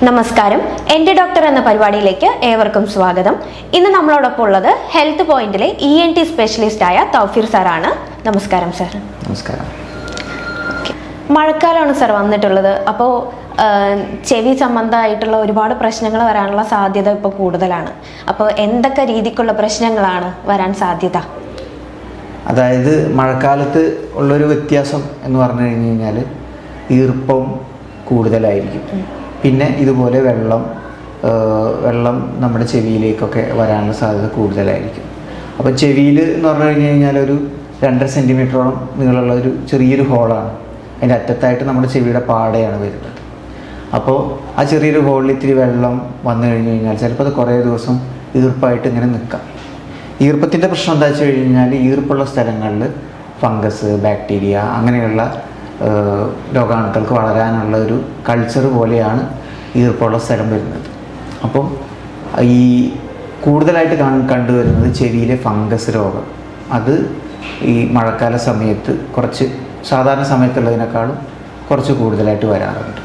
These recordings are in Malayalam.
നമസ്കാരം, എൻ്റെ ഡോക്ടർ എന്ന പരിപാടിയിലേക്ക് ഏവർക്കും സ്വാഗതം. ഇന്ന് നമ്മളോടൊപ്പം ഉള്ളത് ഹെൽത്ത് പോയിന്റിലെ ENT സ്പെഷ്യലിസ്റ്റായ തൗഫീർ സാറാണ്. നമസ്കാരം സാർ. നമസ്കാരം. മഴക്കാലമാണ് സാർ വന്നിട്ടുള്ളത്. അപ്പോൾ ചെവി സംബന്ധമായിട്ടുള്ള ഒരുപാട് പ്രശ്നങ്ങൾ വരാനുള്ള സാധ്യത ഇപ്പോൾ കൂടുതലാണ്. അപ്പോൾ എന്തൊക്കെ രീതിക്കുള്ള പ്രശ്നങ്ങളാണ് വരാൻ സാധ്യത? അതായത് മഴക്കാലത്ത് ഉള്ളൊരു വ്യത്യാസം എന്ന് പറഞ്ഞു കഴിഞ്ഞു കഴിഞ്ഞാൽ ഈർപ്പം കൂടുതലായിരിക്കും. പിന്നെ ഇതുപോലെ വെള്ളം നമ്മുടെ ചെവിയിലേക്കൊക്കെ വരാനുള്ള സാധ്യത കൂടുതലായിരിക്കും. അപ്പോൾ ചെവിയിൽ എന്ന് പറഞ്ഞു കഴിഞ്ഞ് കഴിഞ്ഞാൽ ഒരു 2.5 സെൻറ്റിമീറ്ററോളം നീളമുള്ള ഒരു ചെറിയൊരു ഹോളാണ്. അതിൻ്റെ അറ്റത്തായിട്ട് നമ്മുടെ ചെവിയുടെ പാടയാണ് വരുന്നത്. അപ്പോൾ ആ ചെറിയൊരു ഹോളിൽ ഇത്തിരി വെള്ളം വന്നു കഴിഞ്ഞ് കഴിഞ്ഞാൽ ചിലപ്പോൾ അത് കുറേ ദിവസം ഈർപ്പമായിട്ട് ഇങ്ങനെ നിൽക്കാം. ഈർപ്പത്തിൻ്റെ പ്രശ്നം എന്താ വെച്ച് കഴിഞ്ഞാൽ ഈർപ്പുള്ള സ്ഥലങ്ങളിൽ ഫംഗസ്, ബാക്ടീരിയ അങ്ങനെയുള്ള രോഗാണുക്കൾക്ക് വളരാനുള്ള ഒരു കൾച്ചർ പോലെയാണ് ഈർപ്പമുള്ള സ്ഥലം വരുന്നത്. അപ്പം ഈ കൂടുതലായിട്ട് കണ്ടുവരുന്നത് ചെവിയിലെ ഫംഗസ് രോഗം. അത് ഈ മഴക്കാല സമയത്ത് കുറച്ച് സാധാരണ സമയത്തുള്ളതിനേക്കാളും കുറച്ച് കൂടുതലായിട്ട് വരാറുണ്ട്.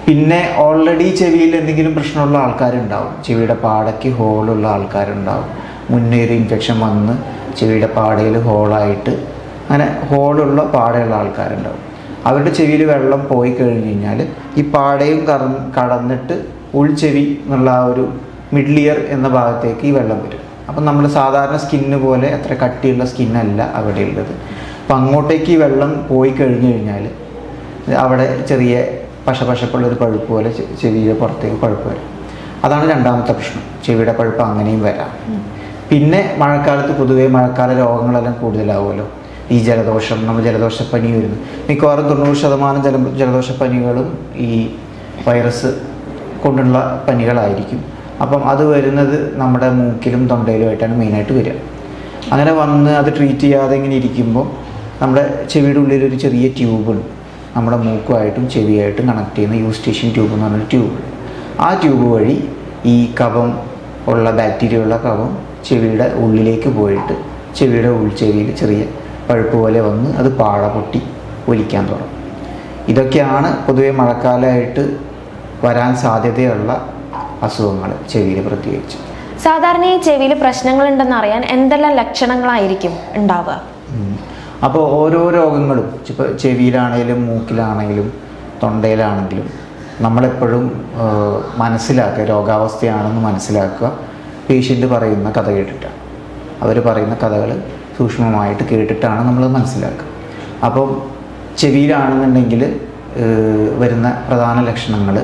പിന്നെ ഓൾറെഡി ചെവിയിൽ എന്തെങ്കിലും പ്രശ്നമുള്ള ആൾക്കാരുണ്ടാവും. ചെവിയുടെ പാടയ്ക്ക് ഹോളുള്ള ആൾക്കാരുണ്ടാവും. മുന്നേ ഒരു ഇൻഫെക്ഷൻ വന്ന് ചെവിയുടെ പാടയിൽ ഹോളായിട്ട് അങ്ങനെ ഹോളുള്ള പാടയുള്ള ആൾക്കാരുണ്ടാവും. അവരുടെ ചെവിയിൽ വെള്ളം പോയി കഴിഞ്ഞ് കഴിഞ്ഞാൽ ഈ പാടയും കടന്നിട്ട് ഉൾച്ചെവി എന്നുള്ള ആ ഒരു മിഡിൽ ഇയർ എന്ന ഭാഗത്തേക്ക് ഈ വെള്ളം വരും. അപ്പം നമ്മൾ സാധാരണ സ്കിന്ന് പോലെ അത്ര കട്ടിയുള്ള സ്കിന്നല്ല അവിടെ ഉള്ളത്. അപ്പം അങ്ങോട്ടേക്ക് ഈ വെള്ളം പോയി കഴിഞ്ഞ് കഴിഞ്ഞാൽ അവിടെ ചെറിയ പശപ്പുള്ളൊരു പഴുപ്പ് പോലെ ചെവിയുടെ പുറത്തേക്ക് പഴുപ്പ് വരും. അതാണ് രണ്ടാമത്തെ പ്രശ്നം. ചെവിയുടെ പഴുപ്പ് അങ്ങനെയും വരാം. പിന്നെ മഴക്കാലത്ത് പൊതുവേ മഴക്കാല രോഗങ്ങളെല്ലാം കൂടുതലാവുമല്ലോ. ഈ ജലദോഷം, നമ്മൾ ജലദോഷപ്പനി വരുന്നു. മിക്കവാറും 90% ജലദോഷപ്പനികളും ഈ വൈറസ് കൊണ്ടുള്ള പനികളായിരിക്കും. അപ്പം അത് വരുന്നത് നമ്മുടെ മൂക്കിലും തൊണ്ടയിലുമായിട്ടാണ് മെയിനായിട്ട് വരിക. അങ്ങനെ വന്ന് അത് ട്രീറ്റ് ചെയ്യാതെ ഇങ്ങനെ ഇരിക്കുമ്പോൾ നമ്മുടെ ചെവിയുടെ ഉള്ളിലൊരു ചെറിയ ട്യൂബുണ്ട്. നമ്മുടെ മൂക്കുമായിട്ടും ചെവിയായിട്ടും കണക്ട് ചെയ്യുന്ന യൂസ്റ്റേഷ്യൻ ട്യൂബ് എന്ന് പറഞ്ഞൊരു ട്യൂബ്. ആ ട്യൂബ് വഴി ഈ കഫം ഉള്ള ബാക്ടീരിയ ഉള്ള കഫം ചെവിയുടെ ഉള്ളിലേക്ക് പോയിട്ട് ചെവിയുടെ ഉൾച്ചെവിയിൽ ചെറിയ പഴുപ്പ് പോലെ വന്ന് അത് പാട പൊട്ടി ഒലിക്കാൻ തുടങ്ങും. ഇതൊക്കെയാണ് പൊതുവെ മഴക്കാലമായിട്ട് വരാൻ സാധ്യതയുള്ള അസുഖങ്ങൾ, ചെവിയിൽ പ്രത്യേകിച്ച്. സാധാരണ ഈ ചെവിയിൽ പ്രശ്നങ്ങളുണ്ടെന്ന് അറിയാൻ എന്തെല്ലാം ലക്ഷണങ്ങളായിരിക്കും ഉണ്ടാവുക? അപ്പോൾ ഓരോ രോഗങ്ങളും ഇപ്പോൾ ചെവിയിലാണെങ്കിലും മൂക്കിലാണെങ്കിലും തൊണ്ടയിലാണെങ്കിലും നമ്മളെപ്പോഴും മനസ്സിലാക്കുക, രോഗാവസ്ഥയാണെന്ന് മനസ്സിലാക്കുക പേഷ്യൻ്റ് പറയുന്ന കഥ കേട്ടിട്ടാണ്. അവർ പറയുന്ന കഥകൾ സൂക്ഷ്മമായിട്ട് കേട്ടിട്ടാണ് നമ്മൾ മനസ്സിലാക്കുക. അപ്പം ചെവിയിലാണെന്നുണ്ടെങ്കിൽ വരുന്ന പ്രധാന ലക്ഷണങ്ങൾ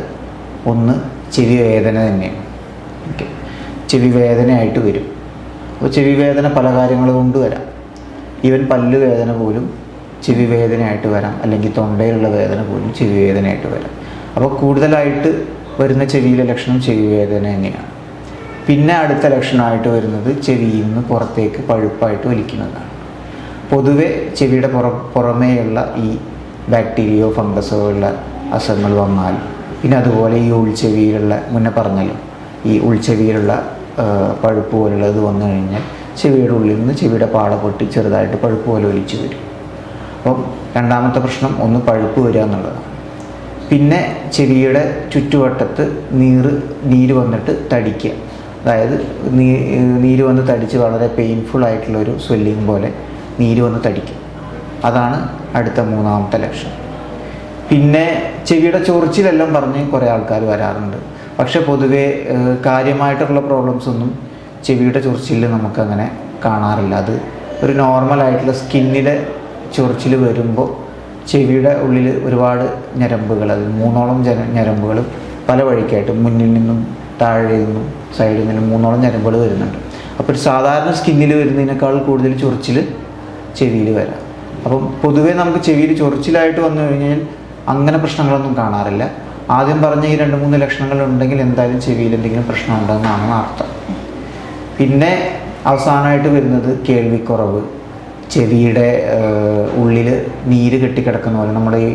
ഒന്ന് ചെവി വേദന തന്നെയാണ്. ഓക്കെ, ചെവി വേദനയായിട്ട് വരും. അപ്പോൾ ചെവി വേദന പല കാര്യങ്ങൾ കൊണ്ട് വരാം. ഈവൻ പല്ല് വേദന പോലും ചെവി വേദനയായിട്ട് വരാം, അല്ലെങ്കിൽ തൊണ്ടയിലുള്ള വേദന പോലും ചെവി വേദനയായിട്ട് വരാം. അപ്പോൾ കൂടുതലായിട്ട് വരുന്ന ചെവിയിലെ ലക്ഷണം ചെവി വേദന തന്നെയാണ്. പിന്നെ അടുത്ത ലക്ഷണമായിട്ട് വരുന്നത് ചെവിയിൽ നിന്ന് പുറത്തേക്ക് പഴുപ്പായിട്ട് വലിക്കുന്നതാണ്. പൊതുവെ ചെവിയുടെ പുറമേയുള്ള ഈ ബാക്ടീരിയയോ ഫംഗസോ ഉള്ള അസുഖങ്ങൾ വന്നാൽ, പിന്നെ അതുപോലെ ഈ ഉൾച്ചെവിയിലുള്ള മുന്നേ പറഞ്ഞല്ലോ ഈ ഉൾച്ചെവിയിലുള്ള പഴുപ്പ് പോലുള്ളത് വന്നു കഴിഞ്ഞാൽ ചെവിയുടെ ഉള്ളിൽ നിന്ന് ചെവിയുടെ പാട പൊട്ടി ചെറുതായിട്ട് പഴുപ്പ് പോലെ ഒലിച്ചു വരും. അപ്പം രണ്ടാമത്തെ പ്രശ്നം ഒന്ന് പഴുപ്പ് വരിക എന്നുള്ളതാണ്. പിന്നെ ചെവിയുടെ ചുറ്റുവട്ടത്ത് നീര് വന്നിട്ട് തടിക്കുക. അതായത് നീര് വന്ന് തടിച്ച് വളരെ പെയിൻഫുൾ ആയിട്ടുള്ളൊരു സ്വെല്ലിങ് പോലെ നീര് വന്ന് തടിക്കും. അതാണ് അടുത്ത മൂന്നാമത്തെ ലക്ഷണം. പിന്നെ ചെവിയുടെ ചൊറിച്ചിലെല്ലാം പറഞ്ഞ് കുറേ ആൾക്കാർ വരാറുണ്ട്. പക്ഷെ പൊതുവേ കാര്യമായിട്ടുള്ള പ്രോബ്ലംസ് ഒന്നും ചെവിയുടെ ചൊറിച്ചിൽ നമുക്കങ്ങനെ കാണാറില്ല. അത് ഒരു നോർമലായിട്ടുള്ള സ്കിന്നിലെ ചൊറിച്ചിൽ വരുമ്പോൾ ചെവിയുടെ ഉള്ളിൽ ഒരുപാട് ഞരമ്പുകൾ, അത് 3ഓളം ഞരമ്പുകൾ പല വഴിക്കായിട്ട് മുന്നിൽ നിന്നും താഴെ നിന്നും സൈഡിൽ നിന്നും 3ഓളം ഞരമ്പുകൾ വരുന്നുണ്ട്. അപ്പോൾ ഒരു സാധാരണ സ്കിന്നിൽ വരുന്നതിനേക്കാൾ കൂടുതൽ ചൊറിച്ചിൽ ചെവിയിൽ വരാം. അപ്പം പൊതുവേ നമുക്ക് ചെവിയിൽ ചൊറിച്ചിലായിട്ട് വന്നു കഴിഞ്ഞാൽ അങ്ങനെ പ്രശ്നങ്ങളൊന്നും കാണാറില്ല. ആദ്യം പറഞ്ഞ ഈ 2-3 ലക്ഷണങ്ങൾ ഉണ്ടെങ്കിൽ എന്തായാലും ചെവിയിൽ എന്തെങ്കിലും പ്രശ്നം ഉണ്ടെന്നാണ് അർത്ഥം. പിന്നെ അവസാനമായിട്ട് വരുന്നത് കേൾവിക്കുറവ്, ചെവിയുടെ ഉള്ളിൽ നീര് കെട്ടിക്കിടക്കുന്ന പോലെ, നമ്മുടെ ഈ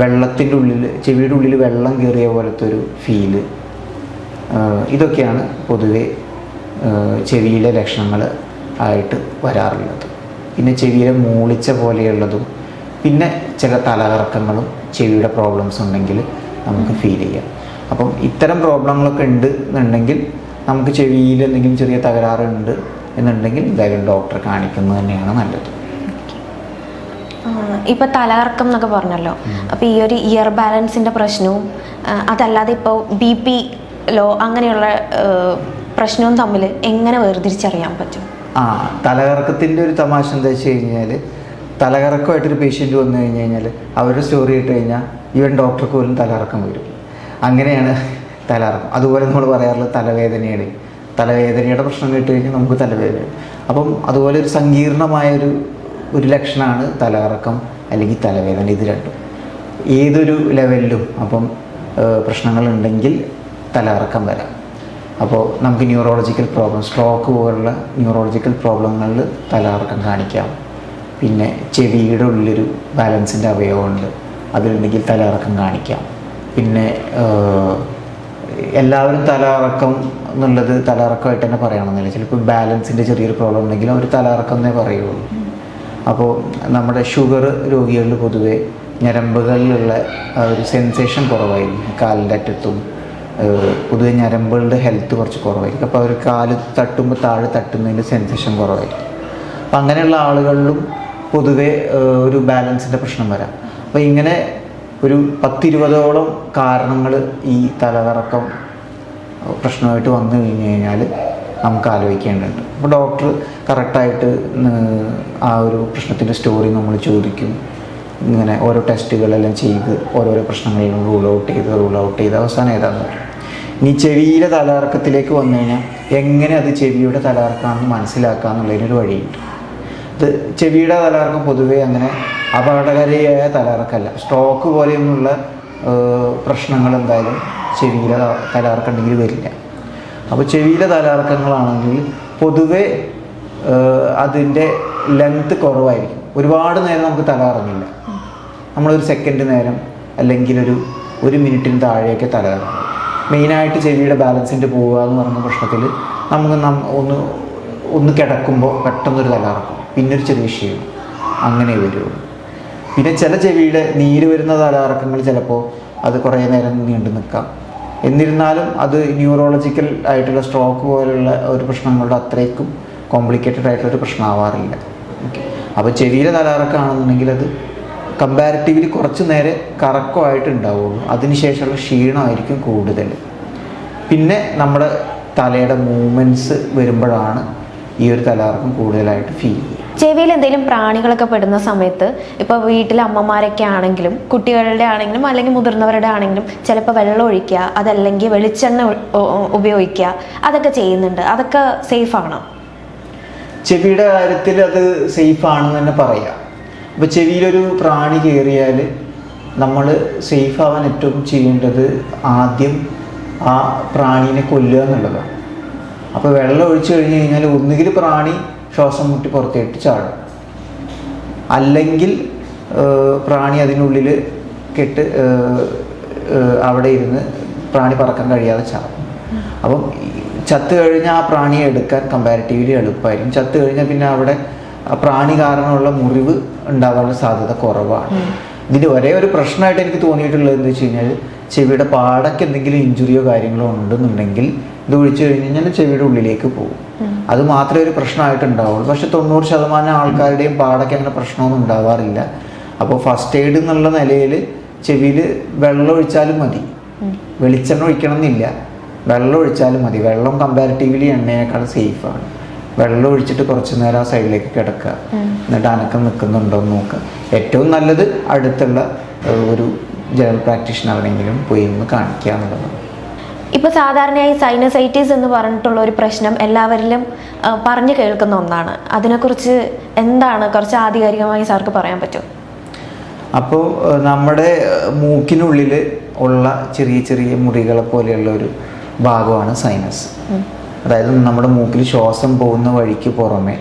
വെള്ളത്തിൻ്റെ ഉള്ളിൽ ചെവിയുടെ ഉള്ളിൽ വെള്ളം കയറിയ പോലത്തെ ഒരു ഫീല്. ഇതൊക്കെയാണ് പൊതുവെ ചെവിയിലെ ലക്ഷണങ്ങൾ ആയിട്ട് വരാറുള്ളത്. പിന്നെ ചെവിയിലെ മൂളിച്ച പോലെയുള്ളതും, പിന്നെ ചില തലകറക്കങ്ങളും ചെവിയുടെ പ്രോബ്ലംസ് ഉണ്ടെങ്കിൽ നമുക്ക് ഫീൽ ചെയ്യാം. അപ്പം ഇത്തരം പ്രോബ്ലങ്ങളൊക്കെ ഉണ്ട് എന്നുണ്ടെങ്കിൽ, നമുക്ക് ചെവിയിൽ എന്തെങ്കിലും ചെറിയ തകരാറുണ്ട് എന്നുണ്ടെങ്കിൽ എന്തായാലും ഡോക്ടറെ കാണിക്കുന്നത് തന്നെയാണ് നല്ലത്. ഇപ്പൊ തലകറക്കം എന്നൊക്കെ പറഞ്ഞല്ലോ, അപ്പൊ ഈ ഒരു ഇയർ ബാലൻസിന്റെ പ്രശ്നവും അതല്ലാതെ ഇപ്പോൾ BP ലോ അങ്ങനെയുള്ള പ്രശ്നവും തമ്മിൽ എങ്ങനെ വേർതിരിച്ചറിയാൻ പറ്റും? തലകറക്കത്തിൻ്റെ ഒരു തമാശ എന്താ വെച്ച് കഴിഞ്ഞാൽ, തലകറക്കമായിട്ടൊരു പേഷ്യൻ്റ് വന്നു കഴിഞ്ഞ് കഴിഞ്ഞാൽ അവരുടെ സ്റ്റോറി ഇട്ട് കഴിഞ്ഞാൽ ഈവൻ ഡോക്ടർക്ക് പോലും തലകറക്കം വരും. അങ്ങനെയാണ് തലകറക്കം. അതുപോലെ നമ്മൾ പറയാറുള്ളത് തലവേദനയുടെ പ്രശ്നം കേട്ട് കഴിഞ്ഞാൽ നമുക്ക് തലവേദന. അപ്പം അതുപോലെ ഒരു സങ്കീർണമായൊരു ലക്ഷണമാണ് തലകറക്കം അല്ലെങ്കിൽ തലവേദന. ഇത് രണ്ടും ഏതൊരു ലെവലിലും അപ്പം പ്രശ്നങ്ങളുണ്ടെങ്കിൽ തലകറക്കം വരാം. അപ്പോൾ നമുക്ക് ന്യൂറോളജിക്കൽ പ്രോബ്ലം, സ്ട്രോക്ക് പോലുള്ള ന്യൂറോളജിക്കൽ പ്രോബ്ലങ്ങളിൽ തലകറക്കം കാണിക്കാം. പിന്നെ ചെവിയുടെ ഉള്ളിലൊരു ബാലൻസിൻ്റെ അവയവമുണ്ട്, അതിലുണ്ടെങ്കിൽ തലകറക്കം കാണിക്കാം. പിന്നെ എല്ലാവരും തലകറക്കം എന്നുള്ളത് തലകറക്കമായിട്ട് തന്നെ പറയണമെന്നില്ല. ചിലപ്പോൾ ബാലൻസിൻ്റെ ചെറിയൊരു പ്രോബ്ലം ഉണ്ടെങ്കിലും അവർ തലകറക്കം എന്നേ പറയുള്ളൂ. അപ്പോൾ നമ്മുടെ ഷുഗർ രോഗികളിൽ പൊതുവെ ഞരമ്പുകളിലുള്ള ഒരു സെൻസേഷൻ കുറവായിരിക്കും. കാലിൻ്റെ അറ്റത്തും പൊതുവെ ഞരമ്പുകളുടെ ഹെൽത്ത് കുറച്ച് കുറവായിരിക്കും. അപ്പോൾ അവർ കാല് തട്ടുമ്പോൾ താഴെ തട്ടുന്നതിൻ്റെ സെൻസേഷൻ കുറവായിരിക്കും. അപ്പം അങ്ങനെയുള്ള ആളുകളിലും പൊതുവെ ഒരു ബാലൻസിൻ്റെ പ്രശ്നം വരാം. അപ്പോൾ ഇങ്ങനെ ഒരു 10-20ഓളം കാരണങ്ങൾ ഈ തലകറക്കം പ്രശ്നമായിട്ട് വന്നു കഴിഞ്ഞ് കഴിഞ്ഞാൽ നമുക്ക് ആലോചിക്കേണ്ടതുണ്ട്. അപ്പോൾ ഡോക്ടർ കറക്റ്റായിട്ട് ആ ഒരു പ്രശ്നത്തിൻ്റെ സ്റ്റോറി നമ്മൾ ചോദിക്കും. ഇങ്ങനെ ഓരോ ടെസ്റ്റുകളെല്ലാം ചെയ്ത് ഓരോരോ പ്രശ്നങ്ങളിലും റൂൾ ഔട്ട് ചെയ്ത് അവസാനം ഏതാണെന്ന് പറയും. ഇനി ചെവിയിലെ തലകറക്കത്തിലേക്ക് വന്നു കഴിഞ്ഞാൽ എങ്ങനെ അത് ചെവിയുടെ തലകറക്കമാണെന്ന് മനസ്സിലാക്കുക എന്നുള്ളതിനൊരു വഴിയുണ്ട്. ഇത് ചെവിയുടെ തലകറക്കം പൊതുവേ അങ്ങനെ അപകടകാരിയായ തലകറക്കമല്ല. സ്ട്രോക്ക് പോലെയൊന്നുള്ള പ്രശ്നങ്ങൾ എന്തായാലും ചെവിയിലെ തലകറക്കം ഉണ്ടെങ്കിൽ വരില്ല. അപ്പോൾ ചെവിയിലെ തലകറക്കങ്ങളാണെങ്കിൽ പൊതുവെ അതിൻ്റെ ലെങ്ത് കുറവായിരിക്കും. ഒരുപാട് നേരം നമുക്ക് തലകറങ്ങില്ല. നമ്മളൊരു സെക്കൻഡ് നേരം അല്ലെങ്കിൽ ഒരു മിനിറ്റിന് താഴെയൊക്കെ തലകറങ്ങും. മെയിനായിട്ട് ചെവിയുടെ ബാലൻസിൻ്റെ പോവുക എന്ന് പറയുന്ന പ്രശ്നത്തിൽ നമുക്ക് ഒന്ന് കിടക്കുമ്പോൾ പെട്ടെന്നൊരു തലകറക്കും, പിന്നെ ഒരു ചെറിയ ക്ഷീണം, അങ്ങനെ വരുള്ളൂ. പിന്നെ ചില ചെവിയുടെ നീര് വരുന്ന തലകറക്കങ്ങൾ ചിലപ്പോൾ അത് കുറേ നേരം നീണ്ടു നിൽക്കാം. എന്നിരുന്നാലും അത് ന്യൂറോളജിക്കൽ ആയിട്ടുള്ള സ്ട്രോക്ക് പോലുള്ള ഒരു പ്രശ്നങ്ങളുടെ അത്രയ്ക്കും കോംപ്ലിക്കേറ്റഡ് ആയിട്ടുള്ളൊരു പ്രശ്നമാവാറില്ല. ഓക്കെ, അപ്പോൾ ചെവിയിലെ തലകറക്കമാണെന്നുണ്ടെങ്കിൽ അത് കമ്പാരിറ്റീവ്ലി കുറച്ച് നേരം കറക്കമായിട്ട് ഉണ്ടാവുള്ളൂ. അതിനുശേഷമുള്ള ക്ഷീണമായിരിക്കും കൂടുതൽ. പിന്നെ നമ്മുടെ തലയുടെ മൂവ്മെൻറ്റ്സ് വരുമ്പോഴാണ് ഈ ഒരു തലകറക്കം കൂടുതലായിട്ട് ഫീൽ ചെയ്യുക. ചെവിയിൽ എന്തെങ്കിലും പ്രാണികളൊക്കെ പെടുന്ന സമയത്ത് ഇപ്പോൾ വീട്ടിലെ അമ്മമാരൊക്കെ ആണെങ്കിലും കുട്ടികളുടെ ആണെങ്കിലും അല്ലെങ്കിൽ മുതിർന്നവരുടെ ആണെങ്കിലും ചിലപ്പോൾ വെള്ളം ഒഴിക്കുക, അതല്ലെങ്കിൽ വെളിച്ചെണ്ണ ഉപയോഗിക്കുക, അതൊക്കെ ചെയ്യുന്നുണ്ട്. അതൊക്കെ സേഫ് ആണോ? ചെവിയുടെ കാര്യത്തിൽ അത് സേഫ് ആണെന്ന് തന്നെ പറയാം. അപ്പോൾ ചെവിയിലൊരു പ്രാണി കയറിയാൽ നമ്മൾ സേഫ് ആവാൻ ഏറ്റവും ചെയ്യേണ്ടത് ആദ്യം ആ പ്രാണീനെ കൊല്ലുക എന്നുള്ളതാണ്. അപ്പോൾ വെള്ളം ഒഴിച്ചു കഴിഞ്ഞ് കഴിഞ്ഞാൽ ഒന്നുകിൽ പ്രാണി ശ്വാസം മുട്ടി പുറത്തേട്ട് ചാടും, അല്ലെങ്കിൽ പ്രാണി അതിനുള്ളിൽ കെട്ട് അവിടെ ഇരുന്ന് പ്രാണി പറക്കാൻ കഴിയാതെ ചാടും. അപ്പം ചത്ത് കഴിഞ്ഞാൽ ആ പ്രാണിയെ എടുക്കാൻ കമ്പാരിറ്റീവ്ലി എളുപ്പമായിരിക്കും. ചത്ത് കഴിഞ്ഞാൽ പിന്നെ അവിടെ പ്രാണി കാരണമുള്ള മുറിവ് ഉണ്ടാകാനുള്ള സാധ്യത കുറവാണ്. ഇതിൻ്റെ ഒരേ ഒരു പ്രശ്നമായിട്ട് എനിക്ക് തോന്നിയിട്ടുള്ളത് എന്താ വെച്ച് കഴിഞ്ഞാൽ, ചെവിയുടെ പാടയ്ക്ക് എന്തെങ്കിലും ഇഞ്ചുറിയോ കാര്യങ്ങളോ ഉണ്ടെന്നുണ്ടെങ്കിൽ ഇത് ഒഴിച്ചു കഴിഞ്ഞ് കഴിഞ്ഞാൽ ചെവിയുടെ ഉള്ളിലേക്ക് പോകും. അത് മാത്രമേ ഒരു പ്രശ്നമായിട്ട് ഉണ്ടാവുള്ളൂ. പക്ഷെ 90% ആൾക്കാരുടെയും പാടയ്ക്ക് അങ്ങനെ പ്രശ്നമൊന്നും ഉണ്ടാവാറില്ല. അപ്പോൾ ഫസ്റ്റ് എയ്ഡ് എന്നുള്ള നിലയിൽ ചെവിയിൽ വെള്ളം ഒഴിച്ചാലും മതി, വെളിച്ചെണ്ണ ഒഴിക്കണം എന്നില്ല, വെള്ളം ഒഴിച്ചാലും മതി. വെള്ളം കമ്പാരിറ്റീവ്ലി എണ്ണയേക്കാൾ സേഫാണ്. വെള്ളം ഒഴിച്ചിട്ട് കുറച്ച് നേരം ആ സൈഡിലേക്ക് കിടക്കുക, എന്നിട്ട് അനക്കം നിൽക്കുന്നുണ്ടോ എന്ന് നോക്കുക. ഏറ്റവും നല്ലത് അടുത്തുള്ള ഒരു ജനറൽ പ്രാക്ടീഷണറെങ്കിലും പോയി ഒന്ന് കാണിക്കുക എന്നുള്ളതാണ്. ഇപ്പോൾ സാധാരണയായി സൈനസൈറ്റിസ് എന്ന് പറഞ്ഞിട്ടുള്ള ഒരു പ്രശ്നം എല്ലാവരിലും പറഞ്ഞു കേൾക്കുന്ന ഒന്നാണ്. അതിനെക്കുറിച്ച് എന്താണ് കുറച്ച് ആധികാരികമായി സാർക്ക് പറയാൻ പറ്റുമോ? അപ്പോൾ നമ്മുടെ മൂക്കിനുള്ളിൽ ഉള്ള ചെറിയ ചെറിയ മുറികളെ പോലെയുള്ള ഒരു ഭാഗമാണ് സൈനസ്. അതായത് നമ്മുടെ മൂക്കിൽ ശ്വാസം പോകുന്ന വഴിക്ക് പുറമെ,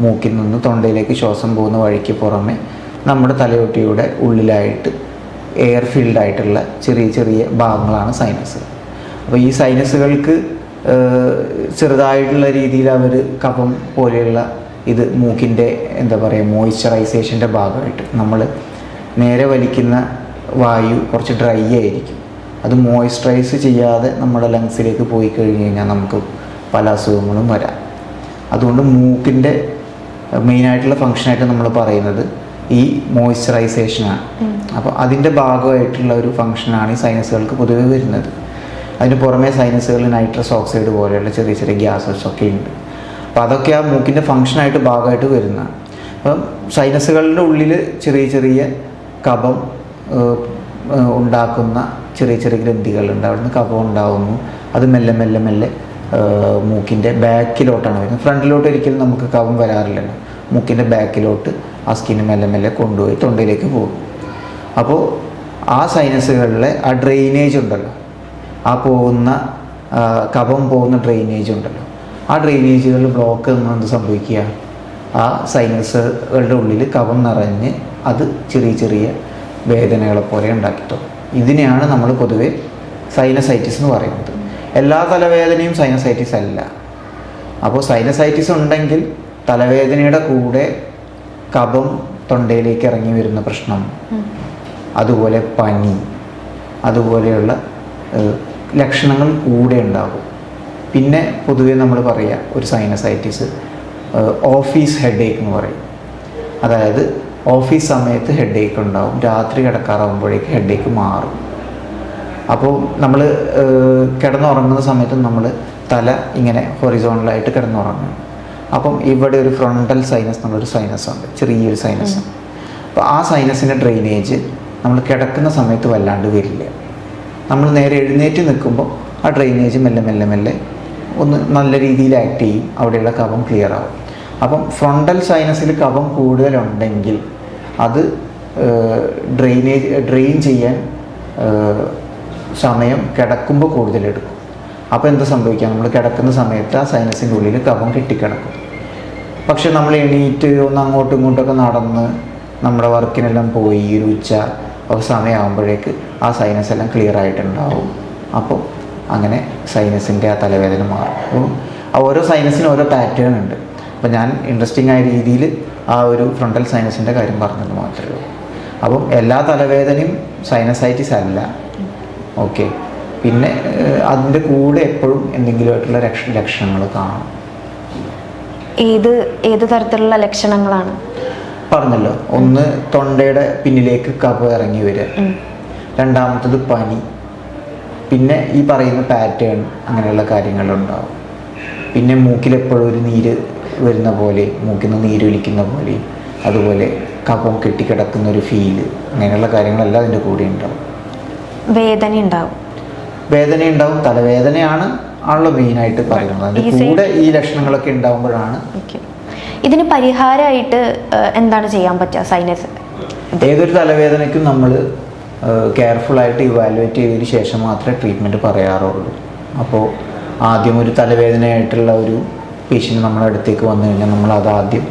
മൂക്കിൽ നിന്ന് തൊണ്ടയിലേക്ക് ശ്വാസം പോകുന്ന വഴിക്ക് പുറമെ നമ്മുടെ തലയോട്ടിയുടെ ഉള്ളിലായിട്ട് എയർ ഫീൽഡ് ആയിട്ടുള്ള ചെറിയ ചെറിയ ഭാഗങ്ങളാണ് സൈനസ്. അപ്പോൾ ഈ സൈനസുകൾക്ക് ചെറുതായിട്ടുള്ള രീതിയിൽ അവർ കഫം പോലെയുള്ള ഇത് മൂക്കിൻ്റെ എന്താ പറയുക മോയ്സ്ചറൈസേഷൻ്റെ ഭാഗമായിട്ട് നമ്മൾ നേരെ വലിക്കുന്ന വായു കുറച്ച് ഡ്രൈ ആയിരിക്കും. അത് മോയ്സ്ചറൈസ് ചെയ്യാതെ നമ്മുടെ ലങ്സിലേക്ക് പോയി കഴിഞ്ഞ് കഴിഞ്ഞാൽ നമുക്ക് പല അസുഖങ്ങളും വരാം. അതുകൊണ്ട് മൂക്കിൻ്റെ മെയിനായിട്ടുള്ള ഫങ്ഷനായിട്ട് നമ്മൾ പറയുന്നത് ഈ മോയ്സ്ചറൈസേഷനാണ്. അപ്പോൾ അതിൻ്റെ ഭാഗമായിട്ടുള്ള ഒരു ഫങ്ഷനാണ് ഈ സൈനസുകൾക്ക് പൊതുവെ വരുന്നത്. അതിന് പുറമേ സൈനസുകളിൽ നൈട്രസ് ഓക്സൈഡ് പോലെയുള്ള ചെറിയ ചെറിയ ഗ്യാസസ് ഒക്കെ ഉണ്ട്. അപ്പോൾ അതൊക്കെ ആ മൂക്കിൻ്റെ ഫങ്ഷനായിട്ട് ഭാഗമായിട്ട് വരുന്നതാണ്. അപ്പം സൈനസുകളുടെ ഉള്ളിൽ ചെറിയ ചെറിയ കഫം ഉണ്ടാക്കുന്ന ചെറിയ ചെറിയ ഗ്രന്ഥികളുണ്ട്. അവിടുന്ന് കഫം ഉണ്ടാകുന്നു. അത് മെല്ലെ മെല്ലെ മെല്ലെ മൂക്കിൻ്റെ ബാക്കിലോട്ടാണ് വരുന്നത്. ഫ്രണ്ടിലോട്ട് ഒരിക്കലും നമുക്ക് കഫം വരാറില്ലല്ലോ. മൂക്കിൻ്റെ ബാക്കിലോട്ട് ആ സ്കിന്ന് മെല്ലെ മെല്ലെ കൊണ്ടുപോയി തൊണ്ടയിലേക്ക് പോകും. അപ്പോൾ ആ സൈനസുകളിലെ ആ ഡ്രെയിനേജ് ഉണ്ടല്ലോ, ആ പോകുന്ന കഫം പോകുന്ന ഡ്രെയിനേജ് ഉണ്ടല്ലോ, ആ ഡ്രെയിനേജുകളിൽ ബ്ലോക്ക് എന്ത് സംഭവിക്കുക, ആ സൈനസുകളുടെ ഉള്ളിൽ കഫം നിറഞ്ഞ് അത് ചെറിയ ചെറിയ വേദനകളെ പോലെ ഉണ്ടാക്കിയിട്ടു. ഇതിനെയാണ് നമ്മൾ പൊതുവെ സൈനസൈറ്റിസ് എന്ന് പറയുന്നത്. എല്ലാ തലവേദനയും സൈനസൈറ്റിസ് അല്ല. അപ്പോൾ സൈനസൈറ്റിസ് ഉണ്ടെങ്കിൽ തലവേദനയുടെ കൂടെ കഫം തൊണ്ടയിലേക്ക് ഇറങ്ങി വരുന്ന പ്രശ്നം, അതുപോലെ പനി, അതുപോലെയുള്ള ലക്ഷണങ്ങൾ കൂടെ ഉണ്ടാകും. പിന്നെ പൊതുവെ നമ്മൾ പറയുക ഒരു സൈനസൈറ്റിസ് ഓഫീസ് ഹെഡേക്ക് എന്ന് പറയും. അതായത് ഓഫീസ് സമയത്ത് ഹെഡേക്ക് ഉണ്ടാവും, രാത്രി കിടക്കാറാകുമ്പോഴേക്ക് ഹെഡേക്ക് മാറും. അപ്പോൾ നമ്മൾ കിടന്നുറങ്ങുന്ന സമയത്ത് നമ്മൾ തല ഇങ്ങനെ ഹൊറിസോണലായിട്ട് കിടന്നുറങ്ങും. അപ്പം ഇവിടെ ഒരു ഫ്രണ്ടൽ സൈനസ് എന്നുള്ളൊരു സൈനസ് ഉണ്ട്, ചെറിയൊരു സൈനസ്. അപ്പോൾ ആ സൈനസിൻ്റെ ഡ്രെയിനേജ് നമ്മൾ കിടക്കുന്ന സമയത്ത് വല്ലാണ്ട് വരില്ല. നമ്മൾ നേരെ എഴുന്നേറ്റ് നിൽക്കുമ്പോൾ ആ ഡ്രെയിനേജ് മെല്ലെ മെല്ലെ മെല്ലെ ഒന്ന് നല്ല രീതിയിൽ ആക്ട് ചെയ്യും, അവിടെയുള്ള കഫം ക്ലിയർ ആവും. അപ്പം ഫ്രണ്ടൽ സൈനസിൽ കഫം കൂടുതലുണ്ടെങ്കിൽ അത് ഡ്രെയിൻ ചെയ്യാൻ സമയം കിടക്കുമ്പോൾ കൂടുതലെടുക്കും. അപ്പോൾ എന്താ സംഭവിക്കുക, നമ്മൾ കിടക്കുന്ന സമയത്ത് ആ സൈനസിൻ്റെ ഉള്ളിൽ കഫം കെട്ടിക്കിടക്കും. പക്ഷെ നമ്മൾ എണീറ്റ് ഒന്ന് അങ്ങോട്ടും ഇങ്ങോട്ടൊക്കെ നടന്ന് നമ്മുടെ വർക്കിനെല്ലാം പോയി ഒരു ഉച്ച സമയമാകുമ്പോഴേക്ക് ആ സൈനസ് എല്ലാം ക്ലിയർ ആയിട്ടുണ്ടാവും. അപ്പോൾ അങ്ങനെ സൈനസിൻ്റെ ആ തലവേദന മാറും. അപ്പോൾ ഓരോ സൈനസിനും ഓരോ പാറ്റേൺ ഉണ്ട്. അപ്പോൾ ഞാൻ ഇൻട്രസ്റ്റിംഗ് ആയ രീതിയിൽ ആ ഒരു ഫ്രണ്ടൽ സൈനസിൻ്റെ കാര്യം പറഞ്ഞത് മാത്രമേ ഉള്ളൂ. അപ്പം എല്ലാ തലവേദനയും സൈനസൈറ്റിസ് അല്ല. ഓക്കെ. പിന്നെ അതിൻ്റെ കൂടെ എപ്പോഴും എന്തെങ്കിലുമായിട്ടുള്ള ലക്ഷണങ്ങൾ കാണും. ഏത് തരത്തിലുള്ള ലക്ഷണങ്ങളാണ്? പറഞ്ഞല്ലോ, ഒന്ന് തൊണ്ടയുടെ പിന്നിലേക്ക് കഫം ഇറങ്ങി വരിക, രണ്ടാമത്തത് പനി, പിന്നെ ഈ പറയുന്ന പാറ്റേൺ, അങ്ങനെയുള്ള കാര്യങ്ങളുണ്ടാവും. പിന്നെ മൂക്കിലെപ്പോഴും ഒരു നീര് വരുന്ന പോലെ, മൂക്കിൽ നിന്ന് നീരൊലിക്കുന്ന പോലെ, അതുപോലെ കഫം കെട്ടിക്കിടക്കുന്ന ഒരു ഫീല്, അങ്ങനെയുള്ള കാര്യങ്ങളെല്ലാം അതിൻ്റെ കൂടെ ഉണ്ടാവും. വേദന ഉണ്ടാവും. തലവേദനയാണ് ആണല്ലോ മെയിനായിട്ട് പറയുന്നത്. അതിൻ്റെ കൂടെ ഈ ലക്ഷണങ്ങളൊക്കെ ഉണ്ടാകുമ്പോഴാണ്. ഇതിന് പരിഹാരമായിട്ട് എന്താണ് ചെയ്യാൻ പറ്റുക? സൈനസ് ഏതൊരു തലവേദനയ്ക്കും നമ്മൾ കെയർഫുള്ളായിട്ട് ഇവാലുവേറ്റ് ചെയ്തതിന് ശേഷം മാത്രമേ ട്രീറ്റ്മെൻറ്റ് പറയാറുള്ളൂ. അപ്പോൾ ആദ്യം ഒരു തലവേദനയായിട്ടുള്ള ഒരു പേഷ്യൻ്റ് നമ്മുടെ അടുത്തേക്ക് വന്നു കഴിഞ്ഞാൽ നമ്മൾ ആദ്യം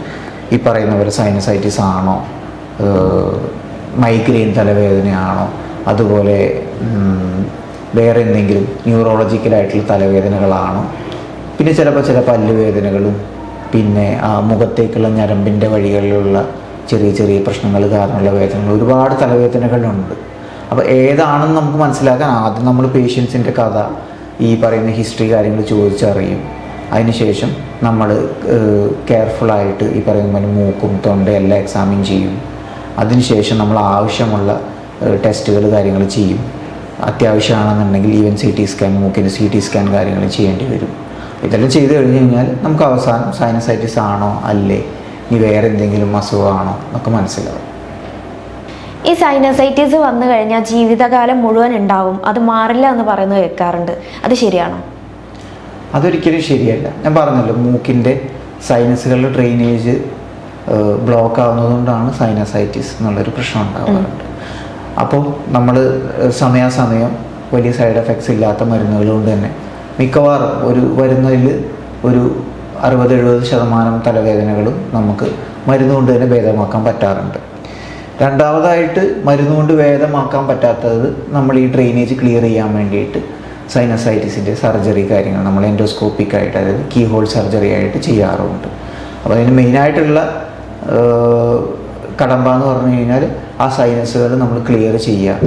ഈ പറയുന്ന പോലെ സൈനസൈറ്റിസ് ആണോ, മൈഗ്രെയിൻ തലവേദനയാണോ, അതുപോലെ വേറെ എന്തെങ്കിലും ന്യൂറോളജിക്കലായിട്ടുള്ള തലവേദനകളാണോ, പിന്നെ ചിലപ്പോൾ ചില പല്ലുവേദനകളും, പിന്നെ മുഖത്തേക്കുള്ള ഞരമ്പിൻ്റെ വഴികളിലുള്ള ചെറിയ ചെറിയ പ്രശ്നങ്ങൾ കാരണമുള്ള വേദനകൾ, ഒരുപാട് തലവേദനകളുണ്ട്. അപ്പോൾ ഏതാണെന്ന് നമുക്ക് മനസ്സിലാക്കാൻ ആദ്യം നമ്മൾ പേഷ്യൻസിൻ്റെ കഥ, ഈ പറയുന്ന ഹിസ്റ്ററി കാര്യങ്ങൾ ചോദിച്ചറിയും. അതിനുശേഷം നമ്മൾ കെയർഫുള്ളായിട്ട് ഈ പറയുന്ന പോലെ മൂക്കും തൊണ്ടയും എല്ലാം എക്സാമിൻ ചെയ്യും. അതിനുശേഷം നമ്മൾ ആവശ്യമുള്ള ടെസ്റ്റുകൾ കാര്യങ്ങൾ ചെയ്യും. അത്യാവശ്യമാണെന്നുണ്ടെങ്കിൽ ഈവൻ CT സ്കാൻ, മൂക്കിൻ്റെ CT സ്കാൻ കാര്യങ്ങൾ ചെയ്യേണ്ടി വരും. ഇതെല്ലാം ചെയ്ത് കഴിഞ്ഞ് കഴിഞ്ഞാൽ നമുക്ക് അവസാനം സൈനസൈറ്റിസ് ആണോ അല്ലേ, ഇനി വേറെ എന്തെങ്കിലും അസുഖമാണോ എന്നൊക്കെ മനസ്സിലാവും. ഈ സൈനസൈറ്റിസ് വന്നു കഴിഞ്ഞാൽ ജീവിതകാലം മുഴുവൻ ഉണ്ടാവും, അത് മാറില്ല എന്ന് പറയുന്നത് കേൾക്കാറുണ്ട്. അത് ശരിയാണോ? അതൊരിക്കലും ശരിയല്ല. ഞാൻ പറഞ്ഞല്ലോ, മൂക്കിൻ്റെ സൈനസുകളുടെ ഡ്രെയിനേജ് ബ്ലോക്ക് ആവുന്നതുകൊണ്ടാണ് സൈനസൈറ്റിസ് എന്നുള്ളൊരു പ്രശ്നം ഉണ്ടാവാറുണ്ട്. അപ്പോൾ നമ്മൾ സമയാസമയം വലിയ സൈഡ് എഫക്ട്സ് ഇല്ലാത്ത മരുന്നുകൾ കൊണ്ട് തന്നെ മിക്കവാറും വരുന്നതിൽ ഒരു 60-70% തലവേദനകളും നമുക്ക് മരുന്ന് കൊണ്ട് തന്നെ ഭേദമാക്കാൻ പറ്റാറുണ്ട്. രണ്ടാമതായിട്ട് മരുന്ന് കൊണ്ട് ഭേദമാക്കാൻ പറ്റാത്തത് നമ്മൾ ഈ ഡ്രെയിനേജ് ക്ലിയർ ചെയ്യാൻ വേണ്ടിയിട്ട് സൈനസൈറ്റിസിൻ്റെ സർജറി കാര്യങ്ങൾ നമ്മൾ എൻഡോസ്കോപ്പിക്കായിട്ട്, അതായത് കീ ഹോൾ സർജറി ആയിട്ട് ചെയ്യാറുണ്ട്. അപ്പോൾ അതിന് മെയിനായിട്ടുള്ള കടമ്പ എന്ന് പറഞ്ഞു കഴിഞ്ഞാൽ ആ സൈനസുകൾ നമ്മൾ ക്ലിയർ ചെയ്യുക.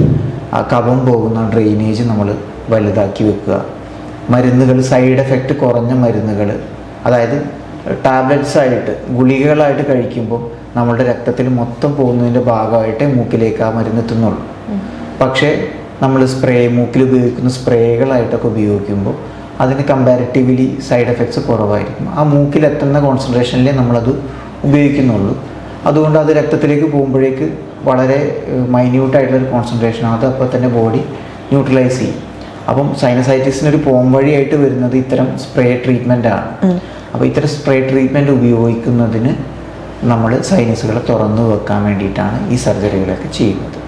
ആ കഫം പോകുന്ന ഡ്രെയിനേജ് നമ്മൾ വലുതാക്കി വെക്കുക. മരുന്നുകൾ, സൈഡ് എഫക്റ്റ് കുറഞ്ഞ മരുന്നുകൾ, അതായത് ടാബ്ലറ്റ്സ് ആയിട്ട് ഗുളികകളായിട്ട് കഴിക്കുമ്പോൾ നമ്മുടെ രക്തത്തിൽ മൊത്തം പോകുന്നതിൻ്റെ ഭാഗമായിട്ടേ മൂക്കിലേക്ക് ആ മരുന്ന് എത്തുന്നുള്ളൂ. പക്ഷേ നമ്മൾ മൂക്കിൽ ഉപയോഗിക്കുന്ന സ്പ്രേകളായിട്ടൊക്കെ ഉപയോഗിക്കുമ്പോൾ അതിന് കമ്പാരിറ്റീവ്ലി സൈഡ് എഫക്ട്സ് കുറവായിരിക്കും. ആ മൂക്കിലെത്തുന്ന കോൺസെൻട്രേഷനിലേ നമ്മളത് ഉപയോഗിക്കുന്നുള്ളൂ. അതുകൊണ്ട് അത് രക്തത്തിലേക്ക് പോകുമ്പോഴേക്ക് വളരെ മൈന്യൂട്ടായിട്ടുള്ളൊരു കോൺസെൻട്രേഷനാണ്. അത് അപ്പോൾ തന്നെ ബോഡി ന്യൂട്രലൈസ് ചെയ്യും. അപ്പം സൈനസൈറ്റിസിനൊരു പോം വഴിയായിട്ട് വരുന്നത് ഇത്തരം സ്പ്രേ ട്രീറ്റ്മെൻറ്റാണ്. അപ്പോൾ ഇത്തരം സ്പ്രേ ട്രീറ്റ്മെൻറ്റ് ഉപയോഗിക്കുന്നതിന് നമ്മൾ സൈനസുകളെ തുറന്നു വെക്കാൻ വേണ്ടിയിട്ടാണ് ഈ സർജറികളൊക്കെ ചെയ്യുന്നത്.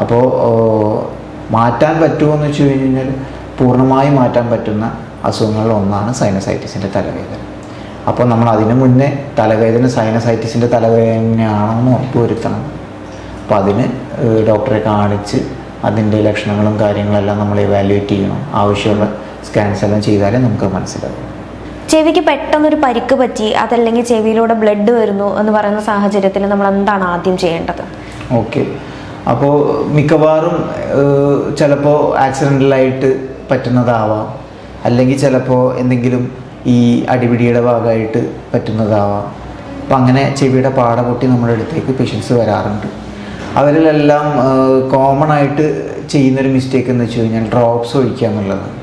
അപ്പോൾ മാറ്റാൻ പറ്റുമോ എന്ന് വെച്ച് കഴിഞ്ഞാൽ പൂർണ്ണമായും മാറ്റാൻ പറ്റുന്ന അസുഖങ്ങളിൽ ഒന്നാണ് സൈനസൈറ്റിസിൻ്റെ തലവേദന. അപ്പോൾ നമ്മൾ അതിന് മുന്നേ തലവേദന സൈനസൈറ്റിസിൻ്റെ തലവേദനയാണെന്ന് ഉറപ്പുവരുത്തണം. അപ്പോൾ അതിന് ഡോക്ടറെ കാണിച്ച് അതിൻ്റെ ലക്ഷണങ്ങളും കാര്യങ്ങളെല്ലാം നമ്മൾ ഇവാലുവേറ്റ് ചെയ്യണം. ആവശ്യമുള്ള സ്കാൻസ് എല്ലാം ചെയ്താലേ നമുക്ക് മനസ്സിലാവും. ചെവിക്ക് പെട്ടെന്നൊരു പരിക്ക് പറ്റി, അതല്ലെങ്കിൽ ചെവിയിലൂടെ ബ്ലഡ് വരുന്നു എന്ന് പറയുന്ന സാഹചര്യത്തിൽ നമ്മൾ എന്താണ് ആദ്യം ചെയ്യേണ്ടത്? ഓക്കെ, അപ്പോൾ മിക്കവാറും ചിലപ്പോൾ ആക്സിഡൻ്റലായിട്ട് പറ്റുന്നതാവാം, അല്ലെങ്കിൽ ചിലപ്പോൾ എന്തെങ്കിലും ഈ അടിപിടിയുടെ ഭാഗമായിട്ട് പറ്റുന്നതാവാം. അപ്പം അങ്ങനെ ചെവിയുടെ പാട പൊട്ടി നമ്മുടെ അടുത്തേക്ക് പേഷ്യൻസ് വരാറുണ്ട്. അവരിലെല്ലാം കോമൺ ആയിട്ട് ചെയ്യുന്നൊരു മിസ്റ്റേക്ക് എന്ന് വെച്ച് കഴിഞ്ഞാൽ ഡ്രോപ്സ് ഒഴിക്കുക എന്നുള്ളതാണ്.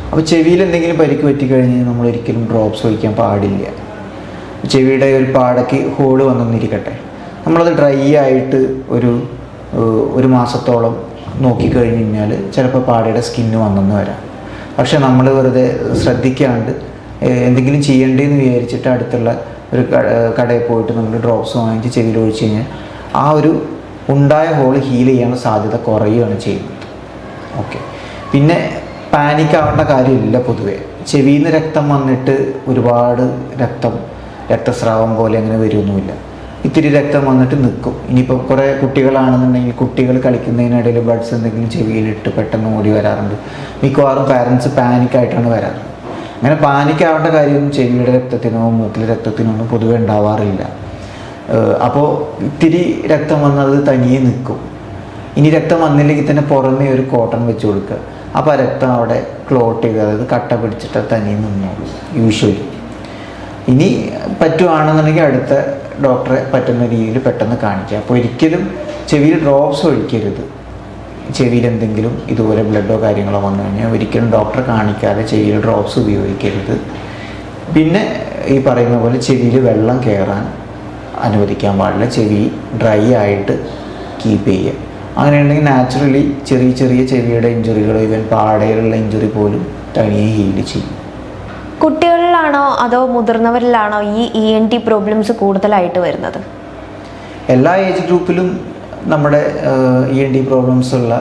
അപ്പോൾ ചെവിയിൽ എന്തെങ്കിലും പരിക്ക് പറ്റിക്കഴിഞ്ഞാൽ നമ്മൾ ഒരിക്കലും ഡ്രോപ്സ് ഒഴിക്കാൻ പാടില്ല. ചെവിയുടെ ഒരു പാടയ്ക്ക് ഹോള് വന്നെന്നിരിക്കട്ടെ, നമ്മളത് ഡ്രൈ ആയിട്ട് ഒരു മാസത്തോളം നോക്കിക്കഴിഞ്ഞ് കഴിഞ്ഞാൽ ചിലപ്പോൾ പാടയുടെ സ്കിന്ന് വന്നെന്ന് വരാം. പക്ഷെ നമ്മൾ വെറുതെ ശ്രദ്ധിക്കാണ്ട് എന്തെങ്കിലും ചെയ്യേണ്ടതെന്ന് വിചാരിച്ചിട്ട് അടുത്തുള്ള ഒരു കടയിൽ പോയിട്ട് നമ്മൾ ഡ്രോപ്സ് വാങ്ങിച്ച് ചെവിയിൽ ഒഴിച്ച് കഴിഞ്ഞാൽ ആ ഒരു ഉണ്ടായ ഹോള് ഹീൽ ചെയ്യാനുള്ള സാധ്യത കുറയുകയാണ് ചെയ്യുന്നത്. ഓക്കെ, പിന്നെ പാനിക്കാവേണ്ട കാര്യമില്ല. പൊതുവെ ചെവിയിൽ നിന്ന് രക്തം വന്നിട്ട് ഒരുപാട് രക്തസ്രാവം പോലെ അങ്ങനെ വരുമൊന്നുമില്ല. ഇത്തിരി രക്തം വന്നിട്ട് നിൽക്കും. ഇനിയിപ്പോൾ കുറേ കുട്ടികളാണെന്നുണ്ടെങ്കിൽ കുട്ടികൾ കളിക്കുന്നതിനിടയിൽ ബഡ്സ് എന്തെങ്കിലും ചെവിയിലിട്ട് പെട്ടെന്ന് ഓടി വരാറുണ്ട്. മിക്കവാറും പാരൻസ് പാനിക്കായിട്ടാണ് വരാറ്. അങ്ങനെ പാനിക്കാവേണ്ട കാര്യമൊന്നും ചെവിയുടെ രക്തത്തിനോ മൂക്കിലെ രക്തത്തിനോ ഒന്നും പൊതുവെ ഉണ്ടാവാറില്ല. അപ്പോൾ ഇത്തിരി രക്തം വന്നത് തനിയെ നിൽക്കും. ഇനി രക്തം വന്നില്ലെങ്കിൽ തന്നെ പുറമേ ഒരു കോട്ടൺ വെച്ച് കൊടുക്കുക. അപ്പോൾ ആ രക്തം അവിടെ ക്ലോട്ട് ചെയ്ത്, അതായത് കട്ട പിടിച്ചിട്ട് തനിയെ നിന്നോളൂ യൂഷ്വലി. ഇനി പറ്റുവാണെന്നുണ്ടെങ്കിൽ അടുത്ത ഡോക്ടറെ പറ്റുന്ന രീതിയിൽ പെട്ടെന്ന് കാണിക്കുക. അപ്പോൾ ഒരിക്കലും ചെവിയിൽ ഡ്രോപ്സ് ഒഴിക്കരുത്. ചെവിയിൽ എന്തെങ്കിലും ഇതുപോലെ ബ്ലഡോ കാര്യങ്ങളോ വന്നു കഴിഞ്ഞാൽ ഒരിക്കലും ഡോക്ടറെ കാണിക്കാതെ ചെവിയിൽ ഡ്രോപ്സ് ഉപയോഗിക്കരുത്. പിന്നെ ഈ പറയുന്ന പോലെ ചെവിയിൽ വെള്ളം കയറാൻ അനുവദിക്കാൻ പാടില്ല. ചെവി ഡ്രൈ ആയിട്ട് കീപ്പ് ചെയ്യുക. അങ്ങനെയുണ്ടെങ്കിൽ നാച്ചുറലി ചെറിയ ചെവിയുടെ ഇഞ്ചുറികളോ ഈവൻ പാടയിലുള്ള ഇഞ്ചുറി പോലും തനിയെ ഹീൽ ചെയ്യും. കുട്ടികളിലാണോ അതോ മുതിർന്നവരിലാണോ ഈ ENT പ്രോബ്ലംസ് കൂടുതലായിട്ട് വരുന്നത്? എല്ലാ ഏജ് ഗ്രൂപ്പിലും നമ്മുടെ ENT പ്രോബ്ലംസ് ഉള്ള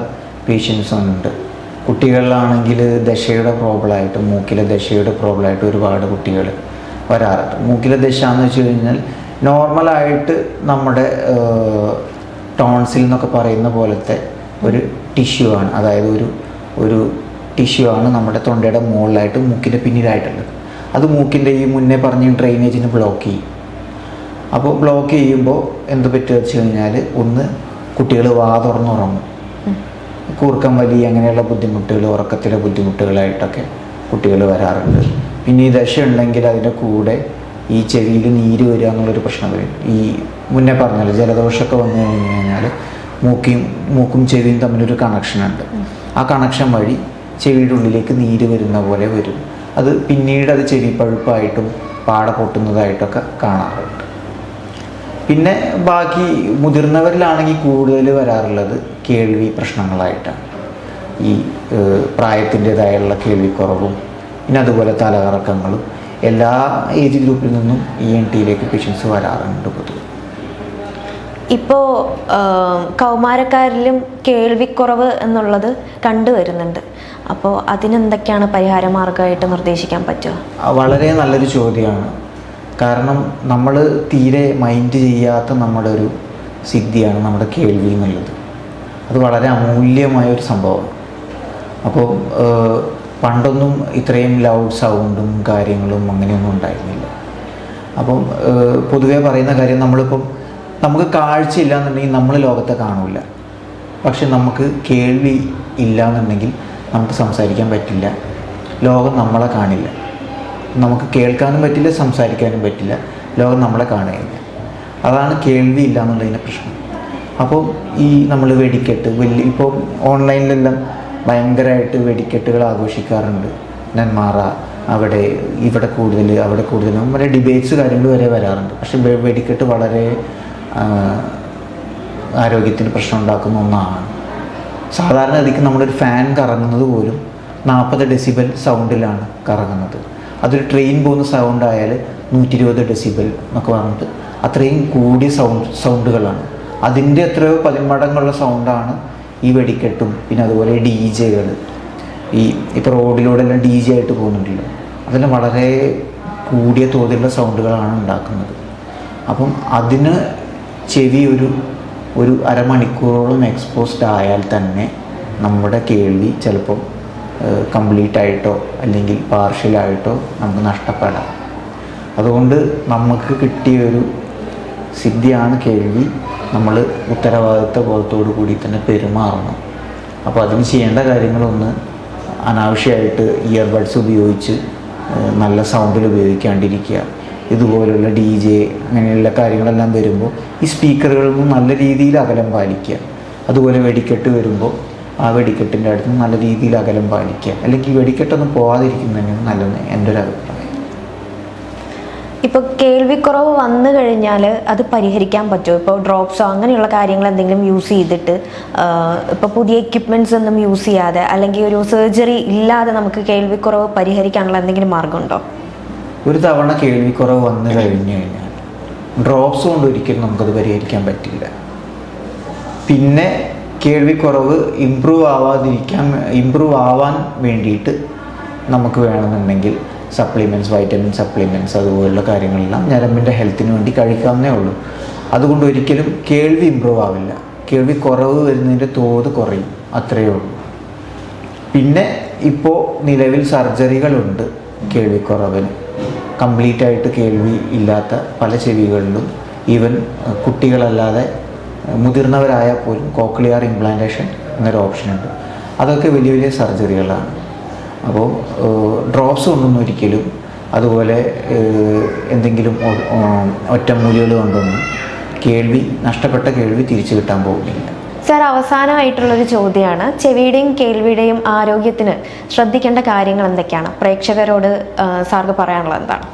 പേഷ്യൻസ് ഉണ്ട്. കുട്ടികളിലാണെങ്കിൽ ദശയുടെ പ്രോബ്ലമായിട്ട്, മൂക്കിലെ ദശയുടെ പ്രോബ്ലമായിട്ട് ഒരുപാട് കുട്ടികൾ വരാറുണ്ട്. മൂക്കിലെ ദശ എന്ന് വെച്ച് കഴിഞ്ഞാൽ നോർമലായിട്ട് നമ്മുടെ ടോൺസിൽ എന്നൊക്കെ പറയുന്ന പോലത്തെ ഒരു ടിഷ്യൂ ആണ്. അതായത് ഒരു ടിഷ്യൂ ആണ് നമ്മുടെ തൊണ്ടയുടെ മുകളിലായിട്ട് മൂക്കിൻ്റെ പിന്നിലായിട്ടുള്ളത്. അത് മൂക്കിൻ്റെ ഈ മുന്നേ പറഞ്ഞ ഡ്രെയിനേജിന് ബ്ലോക്ക് ചെയ്യും. അപ്പോൾ ബ്ലോക്ക് ചെയ്യുമ്പോൾ എന്ത് പറ്റുക വെച്ച് കഴിഞ്ഞാൽ, ഒന്ന് കുട്ടികൾ വാ തുറന്നുറങ്ങും, കൂർക്കം വലി അങ്ങനെയുള്ള ബുദ്ധിമുട്ടുകൾ, ഉറക്കത്തിലെ ബുദ്ധിമുട്ടുകളായിട്ടൊക്കെ കുട്ടികൾ വരാറുണ്ട്. പിന്നെ ഈ ദശ ഉണ്ടെങ്കിൽ അതിൻ്റെ കൂടെ ഈ ചെവിയിൽ നീര് വരിക എന്നുള്ളൊരു പ്രശ്നം വരും. ഈ മുന്നേ പറഞ്ഞാൽ ജലദോഷമൊക്കെ വന്നു കഴിഞ്ഞ് കഴിഞ്ഞാൽ മൂക്കും ചെവിയും തമ്മിലൊരു കണക്ഷനുണ്ട്. ആ കണക്ഷൻ വഴി ചെവിയുടെ ഉള്ളിലേക്ക് നീര് വരുന്ന പോലെ വരും. അത് പിന്നീട് അത് ചെവി പഴുപ്പായിട്ടും പാട പൊട്ടുന്നതായിട്ടൊക്കെ കാണാറുണ്ട്. പിന്നെ ബാക്കി മുതിർന്നവരിലാണെങ്കിൽ കൂടുതൽ വരാറുള്ളത് കേൾവി പ്രശ്നങ്ങളായിട്ടാണ്. ഈ പ്രായത്തിൻ്റെതായുള്ള കേൾവിക്കുറവും പിന്നെ അതുപോലെ തലകറക്കങ്ങളും എല്ലാ ഏജ് ഗ്രൂപ്പിൽ നിന്നും ENTയിലേക്ക് പേഷ്യൻസ് വരാറുണ്ട് പൊതുവെ. ഇപ്പോൾ കൗമാരക്കാരിലും കേൾവിക്കുറവ് എന്നുള്ളത് കണ്ടുവരുന്നുണ്ട്. അപ്പോൾ അതിനെന്തൊക്കെയാണ് പരിഹാര മാർഗമായിട്ട് നിർദ്ദേശിക്കാൻ പറ്റുക? വളരെ നല്ലൊരു ചോദ്യമാണ്. കാരണം നമ്മൾ തീരെ മൈൻഡ് ചെയ്യാത്ത നമ്മുടെ ഒരു സിദ്ധിയാണ് നമ്മുടെ കേൾവി എന്നുള്ളത്. അത് വളരെ അമൂല്യമായൊരു സംഭവമാണ്. അപ്പോൾ പണ്ടൊന്നും ഇത്രയും ലൗഡ് സൗണ്ടും കാര്യങ്ങളും അങ്ങനെയൊന്നും ഉണ്ടായിരുന്നില്ല. അപ്പം പൊതുവേ പറയുന്ന കാര്യം, നമുക്ക് കാഴ്ചയില്ല എന്നുണ്ടെങ്കിൽ നമ്മൾ ലോകത്തെ കാണില്ല. പക്ഷെ നമുക്ക് കേൾവി ഇല്ല എന്നുണ്ടെങ്കിൽ നമുക്ക് സംസാരിക്കാൻ പറ്റില്ല, ലോകം നമ്മളെ കാണില്ല. നമുക്ക് കേൾക്കാനും പറ്റില്ല, സംസാരിക്കാനും പറ്റില്ല, ലോകം നമ്മളെ കാണുകയില്ല. അതാണ് കേൾവി ഇല്ല എന്നുള്ളതിൻ്റെ പ്രശ്നം. അപ്പോൾ ഈ നമ്മൾ വെടിക്കെട്ട് ഇപ്പോൾ ഓൺലൈനിലെല്ലാം ഭയങ്കരമായിട്ട് വെടിക്കെട്ടുകൾ ആഘോഷിക്കാറുണ്ട്. നെന്മാറ, ഇവിടെ കൂടുതൽ, അവിടെ കൂടുതൽ, നമ്മുടെ ഡിബേറ്റ്സ് കാര്യങ്ങൾ വരെ വരാറുണ്ട്. പക്ഷെ വെടിക്കെട്ട് വളരെ ആരോഗ്യത്തിന് പ്രശ്നം ഉണ്ടാക്കുന്ന ഒന്നാണ്. സാധാരണ ഗതിക്ക് നമ്മളൊരു ഫാൻ കറങ്ങുന്നത് പോലും 40 ഡെസിബൽ സൗണ്ടിലാണ് കറങ്ങുന്നത്. അതൊരു ട്രെയിൻ പോകുന്ന സൗണ്ട് ആയാൽ 120 ഡെസിബൽ എന്നൊക്കെ പറഞ്ഞിട്ട് അത്രയും കൂടിയ സൗണ്ടുകളാണ്. അതിൻ്റെ എത്രയോ 10 മടങ്ങുള്ള സൗണ്ടാണ് ഈ വെടിക്കെട്ടും. പിന്നെ അതുപോലെ DJ-കൾ, ഇപ്പോൾ റോഡിലൂടെ എല്ലാം DJ ആയിട്ട് പോകുന്നുണ്ടല്ലോ, അതെല്ലാം വളരെ കൂടിയ തോതിലുള്ള സൗണ്ടുകളാണ് ഉണ്ടാക്കുന്നത്. അപ്പം അതിന് ചെവി ഒരു അരമണിക്കൂറോളം എക്സ്പോസ്ഡ് ആയാൽ തന്നെ നമ്മുടെ കേൾവി ചിലപ്പോൾ കംപ്ലീറ്റ് ആയിട്ടോ അല്ലെങ്കിൽ പാർഷ്യലായിട്ടോ നമുക്ക് നഷ്ടപ്പെടാം. അതുകൊണ്ട് നമുക്ക് കിട്ടിയൊരു സിദ്ധിയാണ് കേൾവി. നമ്മൾ ഉത്തരവാദിത്വ ബോധത്തോടു കൂടി തന്നെ പെരുമാറണം. അപ്പോൾ അതിന് ചെയ്യേണ്ട കാര്യങ്ങളൊന്ന്, അനാവശ്യമായിട്ട് ഇയർബഡ്സ് ഉപയോഗിച്ച് നല്ല സൗണ്ടിൽ ഉപയോഗിക്കാണ്ടിരിക്കുക. ഇതുപോലുള്ള DJ അങ്ങനെയുള്ള കാര്യങ്ങളെല്ലാം വരുമ്പോൾ ഈ സ്പീക്കറുകളിൽ നിന്ന് നല്ല രീതിയിൽ അകലം പാലിക്കുക. അതുപോലെ വെടിക്കെട്ട് വരുമ്പോൾ ആ വെടിക്കെട്ടിൻ്റെ അടുത്ത് നല്ല രീതിയിൽ അകലം പാലിക്കുക. അല്ലെങ്കിൽ വെടിക്കെട്ടൊന്നും പോകാതിരിക്കുന്നതന്നെയാണ് നല്ലത്, എൻ്റെ ഒരു അഭിപ്രായം. ഇപ്പോൾ കേൾവിക്കുറവ് വന്നു കഴിഞ്ഞാൽ അത് പരിഹരിക്കാൻ പറ്റുമോ? ഇപ്പോൾ ഡ്രോപ്സോ അങ്ങനെയുള്ള കാര്യങ്ങൾ എന്തെങ്കിലും യൂസ് ചെയ്തിട്ട്, ഇപ്പോൾ പുതിയ എക്യുപ്മെൻറ്റ്സ് ഒന്നും യൂസ് ചെയ്യാതെ അല്ലെങ്കിൽ ഒരു സർജറി ഇല്ലാതെ നമുക്ക് കേൾവിക്കുറവ് പരിഹരിക്കാനുള്ള എന്തെങ്കിലും മാർഗമുണ്ടോ? ഒരു തവണ കേൾവിക്കുറവ് വന്നു കഴിഞ്ഞു കഴിഞ്ഞാൽ ഡ്രോപ്സ് കൊണ്ട് ഒരിക്കലും നമുക്കത് പരിഹരിക്കാൻ പറ്റില്ല. പിന്നെ കേൾവിക്കുറവ് ഇമ്പ്രൂവ് ആവാൻ വേണ്ടിയിട്ട് നമുക്ക് വേണമെന്നുണ്ടെങ്കിൽ സപ്ലിമെൻറ്റ്സ്, വൈറ്റമിൻ സപ്ലിമെൻറ്റ്സ് അതുപോലുള്ള കാര്യങ്ങളെല്ലാം ഞരമ്പിൻ്റെ ഹെൽത്തിന് വേണ്ടി കഴിക്കാവുന്നേ ഉള്ളൂ. അതുകൊണ്ട് ഒരിക്കലും കേൾവി ഇമ്പ്രൂവ് ആവില്ല. കേൾവി കുറവ് വരുന്നതിൻ്റെ തോത് കുറയും, അത്രയേ ഉള്ളൂ. പിന്നെ ഇപ്പോൾ നിലവിൽ സർജറികളുണ്ട് കേൾവിക്കുറവിന്. കംപ്ലീറ്റ് ആയിട്ട് കേൾവി ഇല്ലാത്ത പല ചെവികളിലും, ഈവൻ കുട്ടികളല്ലാതെ മുതിർന്നവരായാൽ പോലും കോക്ലിയർ ഇംപ്ലാന്റേഷൻ എന്നൊരു ഓപ്ഷനുണ്ട്. അതൊക്കെ വലിയ വലിയ സർജറികളാണ്. അപ്പോൾ ഡ്രോപ്സ് കൊണ്ടൊന്നും ഒരിക്കലും, അതുപോലെ എന്തെങ്കിലും ഒറ്റമൂലികൾ കൊണ്ടൊന്നും നഷ്ടപ്പെട്ട കേൾവി തിരിച്ചു കിട്ടാൻ പോകുന്നില്ല. സാർ, അവസാനമായിട്ടുള്ളൊരു ചോദ്യമാണ്. ചെവിയുടെയും കേൾവിയുടെയും ആരോഗ്യത്തിന് ശ്രദ്ധിക്കേണ്ട കാര്യങ്ങൾ എന്തൊക്കെയാണ്? പ്രേക്ഷകരോട് സാർക്ക് പറയാനുള്ളത് എന്താണ്?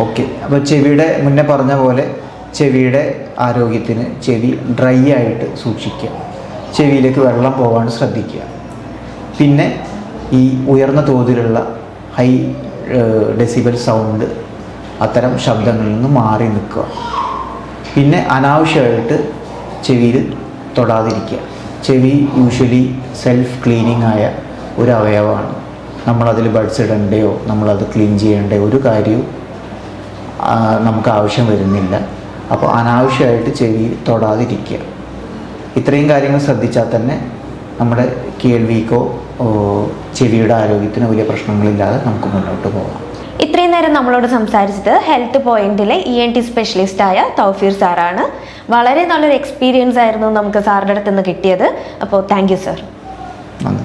ഓക്കെ, അപ്പോൾ ചെവിയുടെ മുന്നേ പറഞ്ഞ പോലെ ചെവിയുടെ ആരോഗ്യത്തിന് ചെവി ഡ്രൈ ആയിട്ട് സൂക്ഷിക്കുക, ചെവിയിലേക്ക് വെള്ളം പോകാൻ ശ്രദ്ധിക്കുക. പിന്നെ ഈ ഉയർന്ന തോതിലുള്ള ഹൈ ഡെസിബൽ സൗണ്ട്, അത്തരം ശബ്ദങ്ങളിൽ നിന്ന് മാറി നിൽക്കുക. പിന്നെ അനാവശ്യമായിട്ട് ചെവിയിൽ തൊടാതിരിക്കുക. ചെവി യൂഷ്വലി സെൽഫ് ക്ലീനിങ് ആയ ഒരു അവയവമാണ്. നമ്മളതിൽ ബഡ്സ് ഇടേണ്ടയോ നമ്മളത് ക്ലീൻ ചെയ്യേണ്ടയോ ഒരു കാര്യവും നമുക്ക് ആവശ്യം വരുന്നില്ല. അപ്പോൾ അനാവശ്യമായിട്ട് ചെവി തൊടാതിരിക്കുക. ഇത്രയും കാര്യങ്ങൾ ശ്രദ്ധിച്ചാൽ തന്നെ നമ്മുടെ കേൾവിക്കോ ചെവിയുടെ ആരോഗ്യത്തിന് വലിയ പ്രശ്നങ്ങളില്ലാതെ നമുക്ക് മുന്നോട്ട് പോകാം. ഇത്രയും നേരം നമ്മളോട് സംസാരിച്ചത് ഹെൽത്ത് പോയിന്റിലെ ENT സ്പെഷ്യലിസ്റ്റായ തൗഫീർ സാറാണ്. വളരെ നല്ലൊരു എക്സ്പീരിയൻസ് ആയിരുന്നു നമുക്ക് സാറിൻ്റെ അടുത്ത് നിന്ന് കിട്ടിയത്. അപ്പോൾ താങ്ക് യു സാർ. നന്ദി.